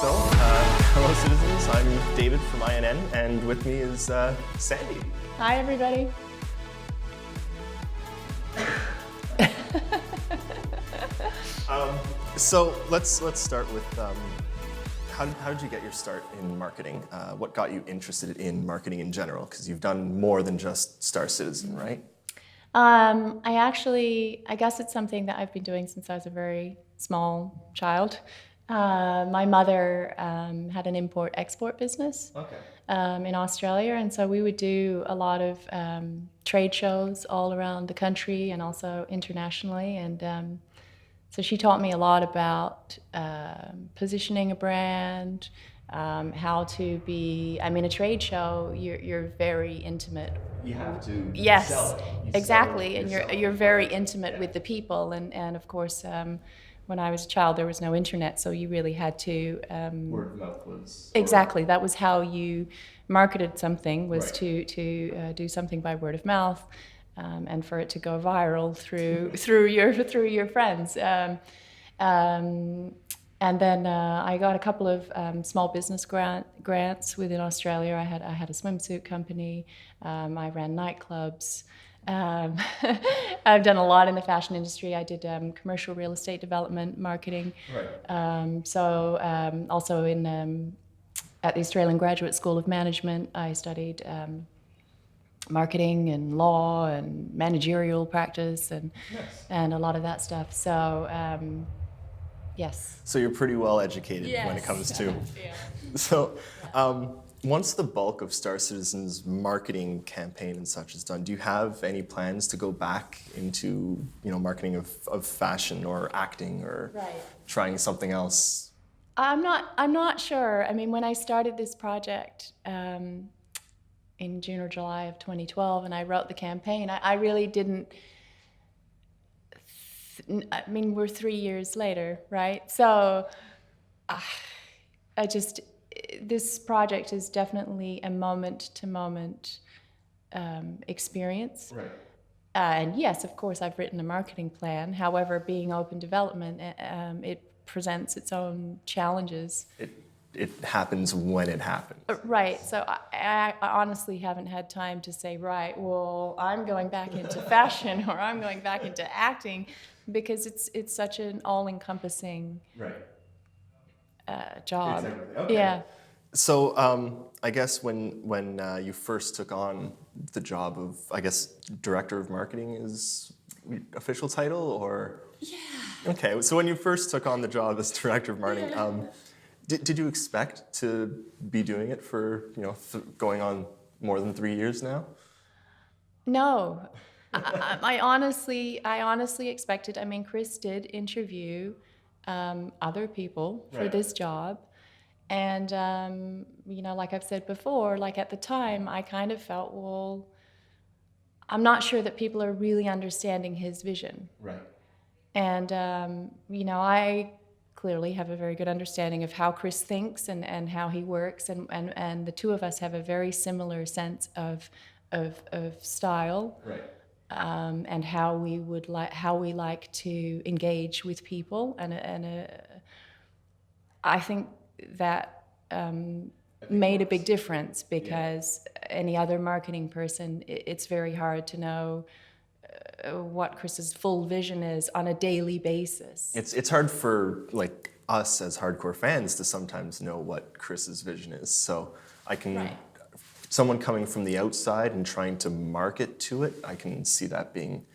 Hello citizens, I'm David from INN, and with me is Sandy. Hi, everybody. So let's start with how did you get your start in marketing? What got you interested in marketing in general? Because you've done more than just Star Citizen, right? I guess it's something that I've been doing since I was a very small child. My mother had an import-export business in Australia, and so we would do a lot of trade shows all around the country and also internationally. And so she taught me a lot about positioning a brand, how to be. I mean, a trade show, you're very intimate. You have to Yes, sell it. exactly, and you're very intimate with the people, and of course. When I was a child, there was no internet, so you really had to... Word of mouth was... Exactly, that was how you marketed something, was to do something by word of mouth, and for it to go viral through your friends. And then I got a couple of small business grants within Australia. I had a swimsuit company. I ran nightclubs. I've done a lot in the fashion industry. I did commercial real estate development, marketing. Right. Also at the Australian Graduate School of Management, I studied marketing and law and managerial practice and a lot of that stuff. So yes. So you're pretty well educated when it comes to... Yeah. So once the bulk of Star Citizen's marketing campaign and such is done, do you have any plans to go back into marketing of fashion or acting or trying something else? I'm not sure. I mean, when I started this project in June or July of 2012, and I wrote the campaign, I really didn't. I mean, we're 3 years later, right? So this project is definitely a moment-to-moment experience. Right. And yes, of course, I've written a marketing plan. However, being open development, it presents its own challenges. It happens when it happens. Right. So I honestly haven't had time to say, right, well, I'm going back into fashion or I'm going back into acting, because it's such an all-encompassing job. Exactly. Okay. Yeah. So I guess when you first took on the job of, I guess, director of marketing is official title, or? Yeah. Okay. So when you first took on the job as director of marketing, did you expect to be doing it for going on more than 3 years now? No. I honestly expected. I mean, Chris did interview other people for this job, and like I've said before, like at the time, I kind of felt, well, I'm not sure that people are really understanding his vision. Right. And I clearly have a very good understanding of how Chris thinks and how he works, and the two of us have a very similar sense of style. Right. And how we like to engage with people, and I think that made a big difference, because any other marketing person, it's very hard to know what Chris's full vision is on a daily basis. It's hard for us as hardcore fans to sometimes know what Chris's vision is. So I can. Right. Someone coming from the outside and trying to market to it, I can see that being...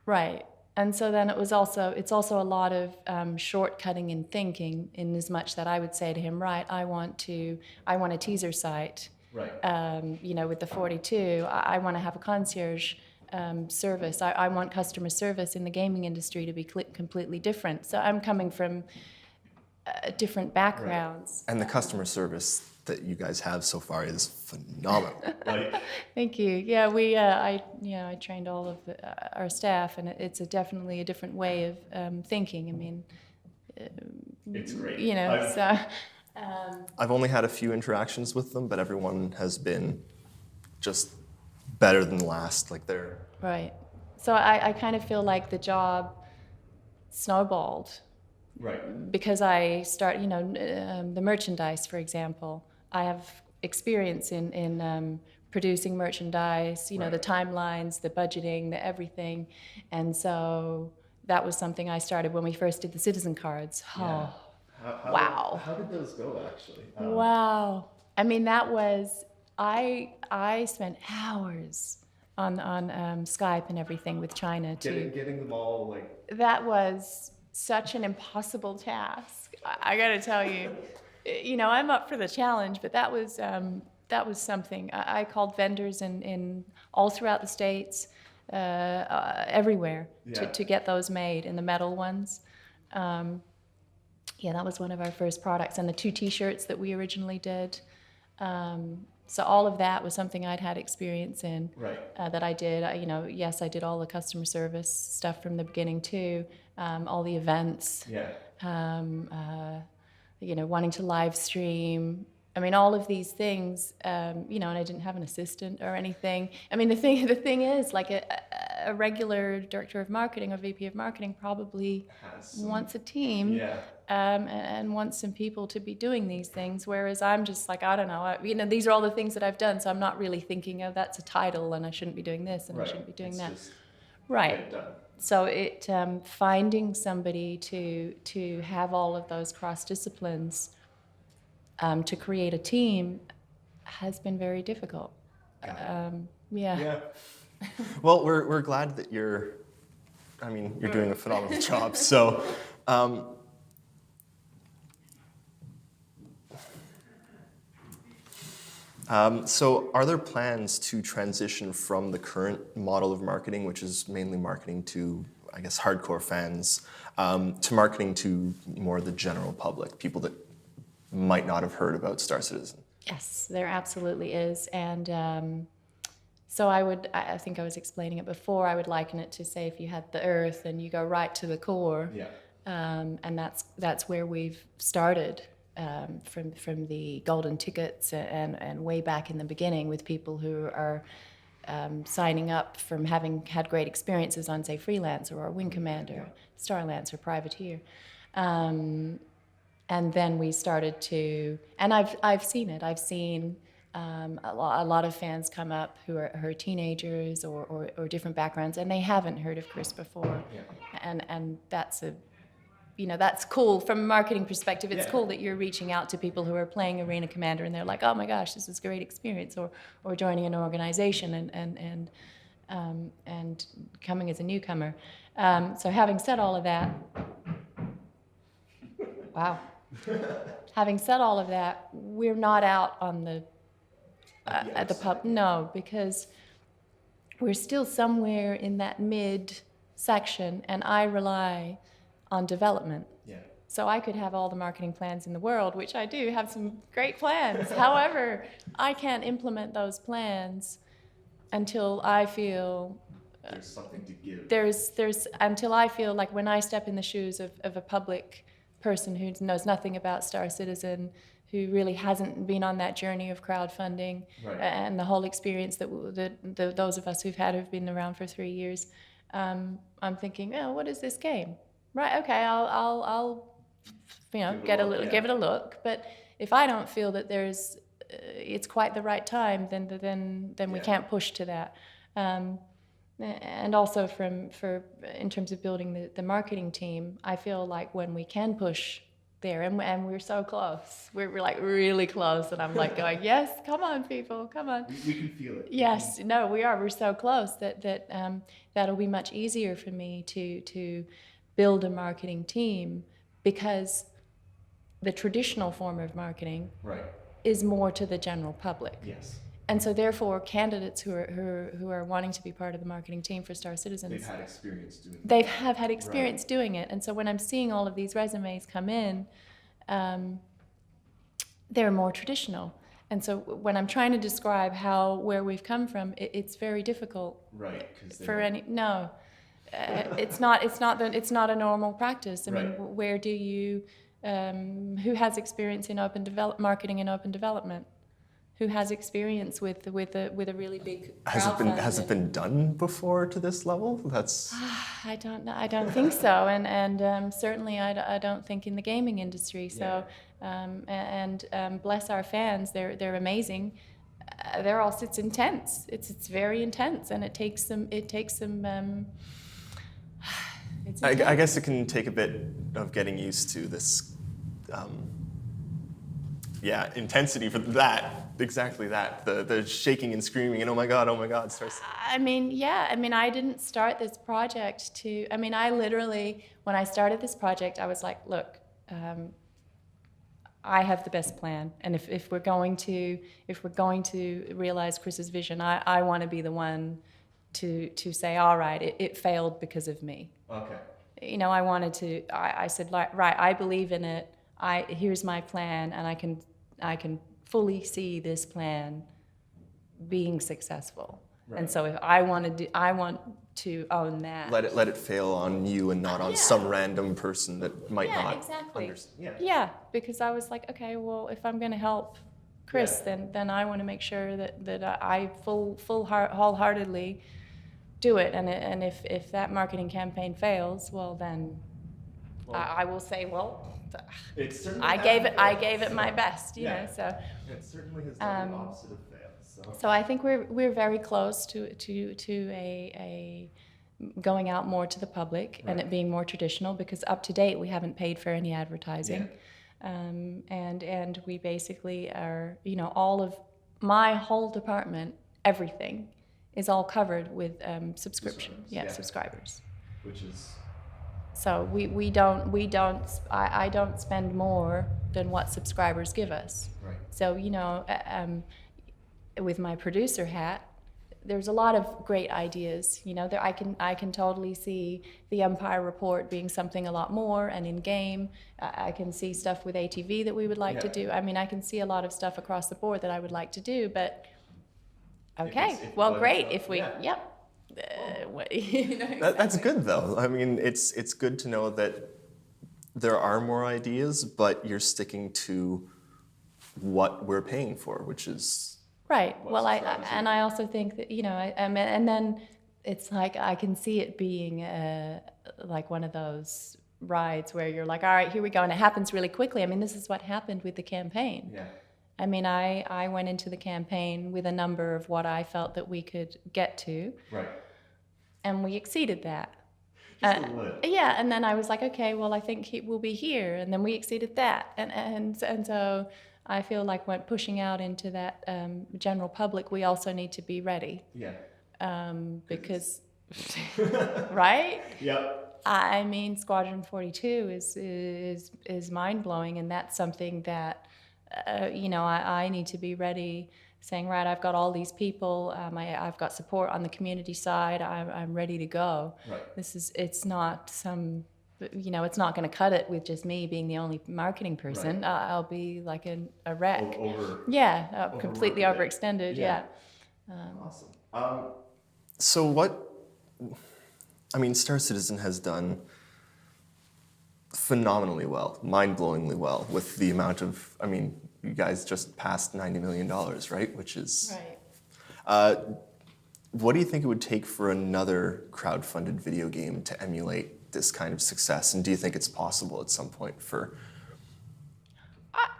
Right. And so then it's also a lot of shortcutting in thinking, in as much that I would say to him, right, I want a teaser site. Right. With the 42, I want to have a concierge service. I want customer service in the gaming industry to be completely different. So I'm coming from different backgrounds. Right. And the customer service that you guys have so far is phenomenal. Thank you. Yeah, I trained all of our staff, and it's definitely a different way of thinking. I mean, it's great. I've only had a few interactions with them, but everyone has been just better than the last. They're right. So I kind of feel like the job snowballed Right. Because I start, the merchandise, for example. I have experience in producing merchandise, the timelines, the budgeting, the everything. And so that was something I started when we first did the citizen cards. Yeah. Oh, How, wow. how did those go, actually? Wow. I mean, that was, I spent hours on Skype and everything with China Getting them all, like... that was such an impossible task. I got to tell you, I'm up for the challenge, but that was something. I called vendors in all throughout the States, everywhere, to get those made, and the metal ones. That was one of our first products, and the 2 T-shirts that we originally did. So all of that was something I'd had experience in, that I did. Yes, I did all the customer service stuff from the beginning too, all the events, wanting to live stream. I mean, all of these things, and I didn't have an assistant or anything. I mean, the thing is, like a regular director of marketing or VP of marketing probably wants a team, and wants some people to be doing these things. Whereas I'm just like, I don't know, these are all the things that I've done, so I'm not really thinking, oh, that's a title, and I shouldn't be doing this, and I shouldn't be doing that. Right. So finding somebody to have all of those cross disciplines. To create a team has been very difficult. Well, we're glad that you're doing a phenomenal job. So, so are there plans to transition from the current model of marketing, which is mainly marketing to, I guess, hardcore fans, to marketing to more the general public, people that might not have heard about Star Citizen? Yes, there absolutely is. And so I think I was explaining it before, I would liken it to, say, if you had the Earth and you go right to the core, and that's where we've started, from the golden tickets and way back in the beginning, with people who are signing up from having had great experiences on, say, Freelancer or Wing Commander, Starlance or Privateer. And then we started to, and I've seen it. I've seen a lot of fans come up who are teenagers or different backgrounds, and they haven't heard of Chris before. And that's that's cool from a marketing perspective. It's cool that you're reaching out to people who are playing Arena Commander, and they're like, oh my gosh, this is a great experience, or joining an organization and coming as a newcomer. So having said all of that, wow. Having said all of that, we're not out on the at the pub. No, because we're still somewhere in that mid section, and I rely on development. So I could have all the marketing plans in the world, which I do have some great plans. However, I can't implement those plans until I feel there's something to give. There's until I feel like, when I step in the shoes of a public person who knows nothing about Star Citizen, who really hasn't been on that journey of crowdfunding, and the whole experience that those of us who've been around for 3 years, I'm thinking, oh, what is this game? Right, okay, I'll give it a look. But if I don't feel that it's quite the right time, then we can't push to that. And also in terms of building the marketing team, I feel like when we can push there, and we're so close, we're like really close, and I'm like going, yes, come on, people, come on. We can feel it. Yes, no, we are. We're so close that'll be much easier for me to build a marketing team, because the traditional form of marketing is more to the general public. Yes. And so therefore, candidates who are wanting to be part of the marketing team for Star Citizens, they've had experience doing it. They have had experience doing it. And so when I'm seeing all of these resumes come in, they're more traditional. And so when I'm trying to describe where we've come from, it's very difficult. Right. It's not a normal practice. I mean, where do you, who has experience in marketing and open development? who has experience with a really big Has crowdfund. it been done before to this level? That's I don't know. I don't think so, and certainly I don't think in the gaming industry. So, bless our fans, they're amazing. It's intense. It's very intense, and it takes some. It's I intense. guess it can take a bit of getting used to this. Intensity for that. Exactly that. The shaking and screaming and oh my God starts. I mean, yeah. I mean, I didn't start this project to. I mean, I literally, when I started this project, I was like, look, I have the best plan, and if we're going to realize Chris's vision, I want to be the one to say, all right, it failed because of me. Okay. You know, I wanted to. I said, like, right, I believe in it. Here's my plan, and I can fully see this plan being successful. Right. And so if I want to own that. Let it fail on you and not on some random person that might not exactly. understand. Yeah, because I was like, okay, well, if I'm going to help Chris, then I want to make sure that I wholeheartedly do it. And if that marketing campaign fails, well, then I will say, well, I gave it my best, you know. So it certainly has done the opposite of fail. So I think we're very close to a going out more to the public and it being more traditional, because up to date we haven't paid for any advertising, and we basically are, you know, all of my whole department, everything is all covered with subscription, subscribers, which is. So I don't spend more than what subscribers give us. Right. So, you know, with my producer hat, there's a lot of great ideas. You know, I can totally see the Empire Report being something a lot more, and in game, I can see stuff with ATV that we would like to do. I mean, I can see a lot of stuff across the board that I would like to do. But okay, great if we you know, exactly. That's good though. I mean, it's good to know that there are more ideas, but you're sticking to what we're paying for, which is right. Well, I also think that, you know, and then it's like I can see it being like one of those rides where you're like, all right, here we go, and it happens really quickly. I mean, this is what happened with the campaign. Yeah. I mean, I went into the campaign with a number of what I felt that we could get to. Right. And we exceeded that. Yeah, and then I was like, okay, well, I think we'll be here. And then we exceeded that. And so I feel like when pushing out into that general public, we also need to be ready. Yeah. Because, right? Yep. I mean, Squadron 42 is mind-blowing, and that's something that, you know, I need to be ready, saying, right, I've got all these people, I've got support on the community side, I'm ready to go. Right. It's not some, you know, it's not going to cut it with just me being the only marketing person. Right. I'll be like a wreck. Completely overextended, yeah. Awesome. So what, I mean, Star Citizen has done phenomenally well, mind-blowingly well, with the amount of, I mean, you guys just passed $90 million, right? Which is... Right. What do you think it would take for another crowdfunded video game to emulate this kind of success? And do you think it's possible at some point for...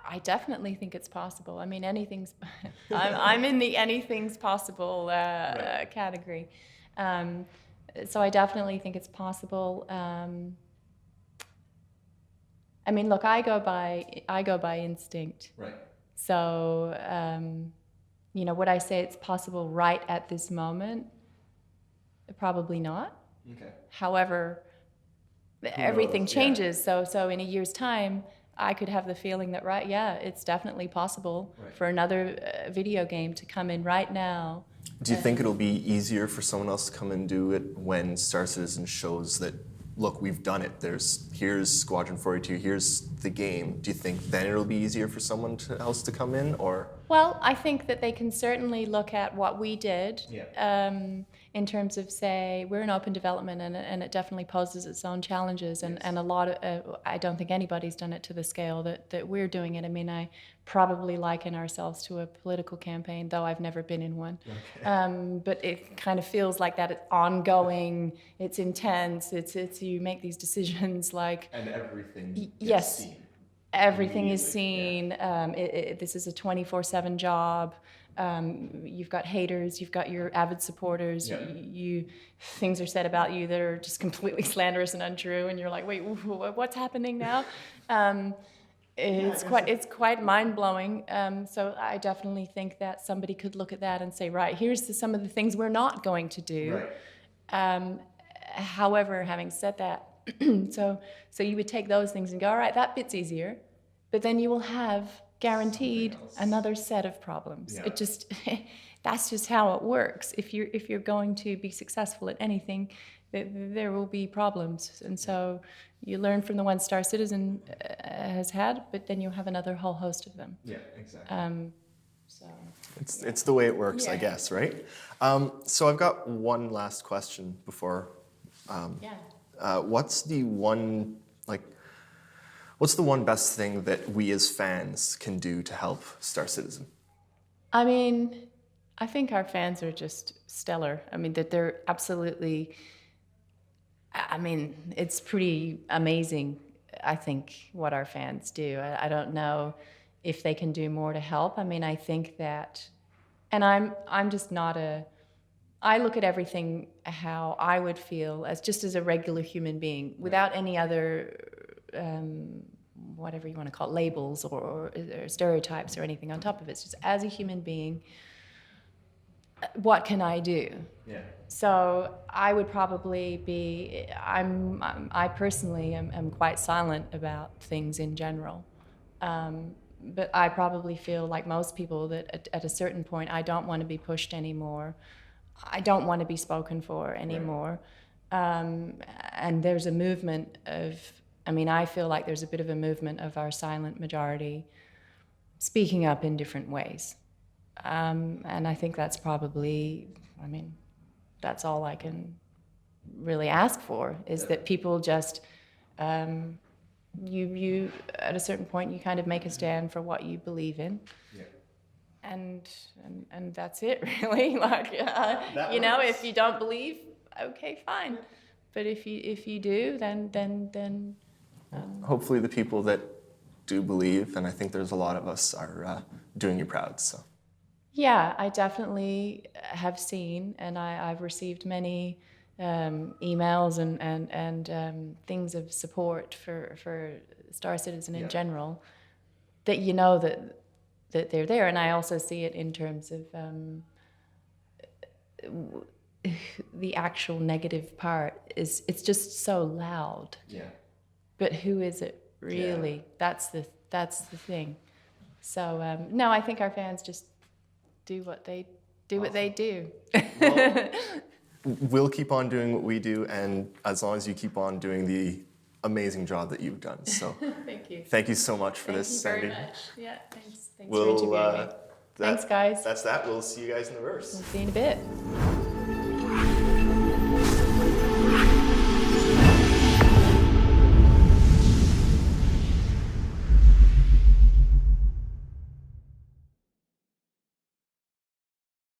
I definitely think it's possible. I mean, anything's... I'm in the anything's possible category. So I definitely think it's possible. I mean, look, I go by instinct. Right. So, you know, would I say it's possible right at this moment? Probably not. Okay. However, everything changes. Yeah. So in a year's time, I could have the feeling that, right, yeah, it's definitely possible for another video game to come in right now. Do you think it'll be easier for someone else to come and do it when Star Citizen shows that, look, we've done it. Here's Squadron 42, here's the game. Do you think then it'll be easier for someone else to come in, or? Well, I think that they can certainly look at what we did. Yeah. in terms of, say, we're in open development, and it definitely poses its own challenges, and a lot of, I don't think anybody's done it to the scale that we're doing it. I mean, I probably liken ourselves to a political campaign, though I've never been in one. Okay. But it kind of feels like that. It's ongoing, it's intense, it's you make these decisions like... And everything gets yes, seen. Everything is seen. Yeah. This is a 24/7 job. You've got haters, you've got your avid supporters. Yeah. Things are said about you that are just completely slanderous and untrue, and you're like, wait, what's happening now? It's quite mind-blowing. So I definitely think that somebody could look at that and say, right, here's some of the things we're not going to do. Right. However, having said that, so you would take those things and go, all right, that bit's easier, but then you will have guaranteed another set of problems. Yeah. It just that's just how it works. If you're going to be successful at anything, there will be problems, and so you learn from the one Star Citizen has had, but then you'll have another whole host of them. Yeah, exactly. It's the way it works, yeah. I guess, right? So I've got one last question before. What's the one best thing that we as fans can do to help Star Citizen? I mean, I think our fans are just stellar. I mean, that they're absolutely... I mean, it's pretty amazing, I think, what our fans do. I don't know if they can do more to help. I mean, I think that... And I'm just not a... I look at everything how I would feel as just as a regular human being, without any other, whatever you want to call it, labels or stereotypes or anything on top of it. It's just as a human being, what can I do? Yeah. So I would probably be, I personally am quite silent about things in general. But I probably feel like most people that at a certain point, I don't want to be pushed anymore. I don't want to be spoken for anymore. Right. And there's a movement of, I mean, I feel like there's a bit of a movement of our silent majority speaking up in different ways. And I think that's probably, I mean, that's all I can really ask for, is that people just, you at a certain point, you kind of make a stand for what you believe in. Yeah. And that's it, really. Like, you know, if you don't believe, okay, fine. But if you do, then hopefully the people that do believe, and I think there's a lot of us, are doing you proud. So. Yeah, I definitely have seen, and I've received many emails and things of support for Star Citizen in general, that you know that they're there. And I also see it in terms of the actual negative part is it's just so loud. Yeah. But who is it really? Yeah. That's the thing. So no, I think our fans just do what they do. Awesome. What they do. Well, we'll keep on doing what we do, and as long as you keep on doing the amazing job that you've done. So thank you. Thank you so much for this, Sandi. Thank you very much. Yeah, thanks for interviewing me. Thanks, guys. That's that. We'll see you guys in the verse. We'll see you in a bit.